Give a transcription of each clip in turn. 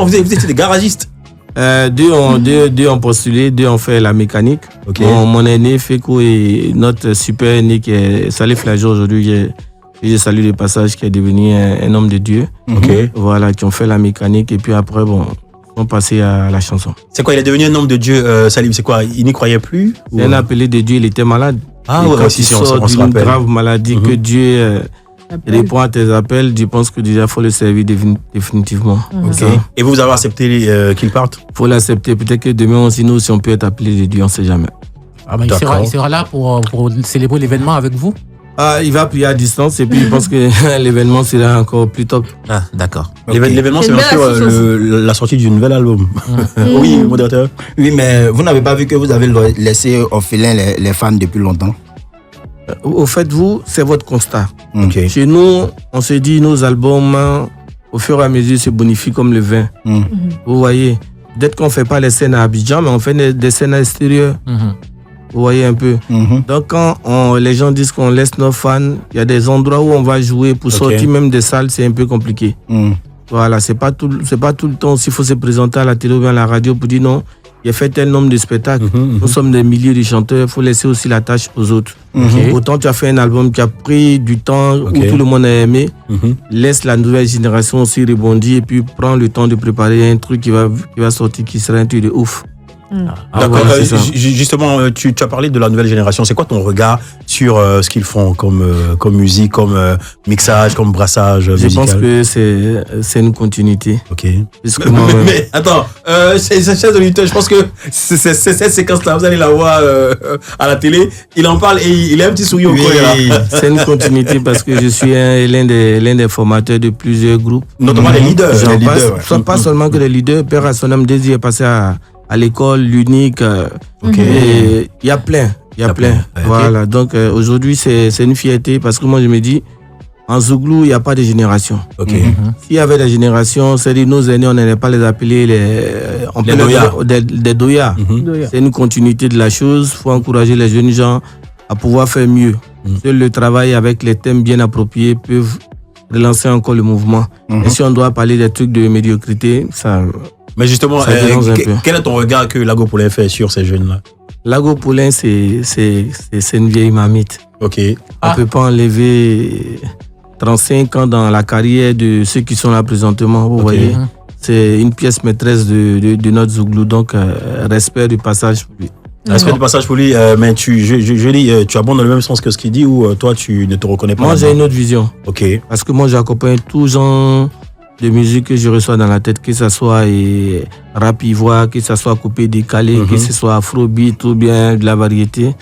Vous étiez des garagistes? Deux ont postulé, 2 ont fait la mécanique. Okay. Mon aîné Feko et notre super aîné qui est Salif Lajo aujourd'hui, je salue le passage, qui est devenu un homme de Dieu. Okay. Voilà, qui ont fait la mécanique et puis après, sont passés à la chanson. C'est quoi, il est devenu un homme de Dieu, Salim? C'est quoi, il n'y croyait plus? C'est un appelé de Dieu, il était malade. Ah ouais, quand il sort d'une grave maladie, que Dieu répond à tes appels, je pense que déjà il faut le servir définitivement. Okay. Et vous avez accepté qu'il parte? Il faut l'accepter. Peut-être que demain aussi, nous, si on peut être appelé de Dieu, on ne sait jamais. Ah ben, il sera là pour célébrer l'événement avec vous? Il va prier à distance et puis je pense que l'événement sera encore plus top. Ah, d'accord. Okay. L'événement, c'est bien sûr la sortie du nouvel album. Oui, modérateur. Oui, mais vous n'avez pas vu que vous avez laissé orphelins les fans depuis longtemps? Au fait, vous, c'est votre constat. Okay. Chez nous, on se dit nos albums, au fur et à mesure, se bonifient comme le vin. Vous voyez, peut-être qu'on ne fait pas les scènes à Abidjan, mais on fait des scènes à l'extérieur. Vous voyez un peu. Donc, quand les gens disent qu'on laisse nos fans, il y a des endroits où on va jouer. Pour sortir même des salles, c'est un peu compliqué. Voilà, c'est pas tout le temps s'il faut se présenter à la télé ou bien à la radio pour dire non, il a fait tel nombre de spectacles. Nous sommes des milliers de chanteurs, il faut laisser aussi la tâche aux autres. Autant tu as fait un album qui a pris du temps, où tout le monde a aimé, laisse la nouvelle génération aussi rebondir et puis prends le temps de préparer un truc qui va sortir, qui sera un truc de ouf. D'accord. Voilà, justement, tu as parlé de la nouvelle génération. C'est quoi ton regard sur ce qu'ils font comme musique, comme mixage, comme brassage musical? Je pense que c'est une continuité. Ok. Mais attends, chers auditeurs, je pense que cette séquence-là, vous allez la voir à la télé. Il en parle et il a un petit sourire au coin là. C'est une continuité parce que je suis l'un des formateurs de plusieurs groupes. Notamment les leaders. Pas seulement que les leaders. Père Assonam Désir est passé à l'école, l'unique. Il y a plein. Voilà. Donc aujourd'hui, c'est une fierté parce que moi, je me dis, en Zouglou, il n'y a pas de génération. S'il y avait des générations, c'est-à-dire nos aînés, on n'allait pas les appeler des doyas. C'est une continuité de la chose. Il faut encourager les jeunes gens à pouvoir faire mieux. Seul le travail avec les thèmes bien appropriés peuvent relancer encore le mouvement. Et si on doit parler des trucs de médiocrité, ça... Mais justement, quel est ton regard que Lago Poulain fait sur ces jeunes-là? Lago Poulain, c'est une vieille marmite. On ne peut pas enlever 35 ans dans la carrière de ceux qui sont là présentement. Vous voyez, c'est une pièce maîtresse de notre Zouglou. Donc, respect du passage pour lui. Respect du passage pour lui, mais je dis, tu abondes dans le même sens que ce qu'il dit ou toi, tu ne te reconnais pas? Moi, j'ai une autre vision. Parce que moi, j'accompagne tout genre de musique que je reçois dans la tête, que ce soit rap ivoire, que ce soit coupé décalé, que ce soit afrobeat ou bien de la variété.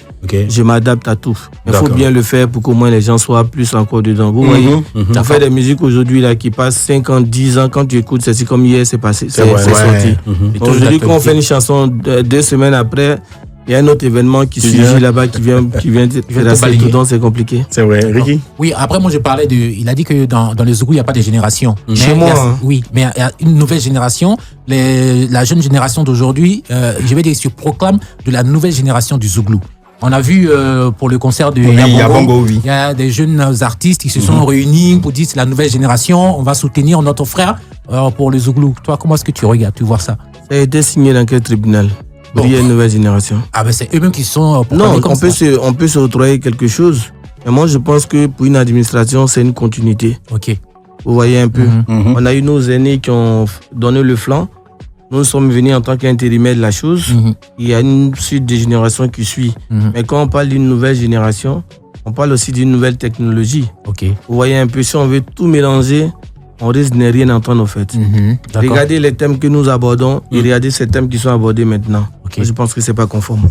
Je m'adapte à tout. Il faut bien le faire pour qu'au moins les gens soient plus encore dedans. Vous voyez, tu fais des musiques aujourd'hui là qui passent 5 ans, 10 ans, quand tu écoutes, c'est comme hier, c'est passé, c'est sorti. Aujourd'hui, quand on fait une chanson 2 semaines après, il y a un autre événement qui surgit là-bas qui vient faire tout, donc c'est compliqué. C'est vrai. Ricky? Oui, après moi je parlais il a dit que dans les Zougou, il n'y a pas de génération. Chez moi. Oui, mais il y a une nouvelle génération. La jeune génération d'aujourd'hui, je vais dire, se proclame de la nouvelle génération du Zouglou. On a vu pour le concert de Yabongo, il y a des jeunes artistes qui se sont réunis pour dire c'est la nouvelle génération, on va soutenir notre frère pour le Zouglou. Toi, comment est-ce que tu regardes, tu vois ça? Ça a été signé dans quel tribunal? Il y a une nouvelle génération. Ah ben c'est eux-mêmes qui sont... Non, on peut se octroyer quelque chose. Mais moi, je pense que pour une administration, c'est une continuité. Vous voyez un peu. On a eu nos aînés qui ont donné le flanc. Nous sommes venus en tant qu'intérimaires de la chose. Il y a une suite de générations qui suit. Mais quand on parle d'une nouvelle génération, on parle aussi d'une nouvelle technologie. Vous voyez un peu, si on veut tout mélanger, on risque de ne rien entendre en fait. Regardez les thèmes que nous abordons et regardez ces thèmes qui sont abordés maintenant. Je pense que ce n'est pas conforme.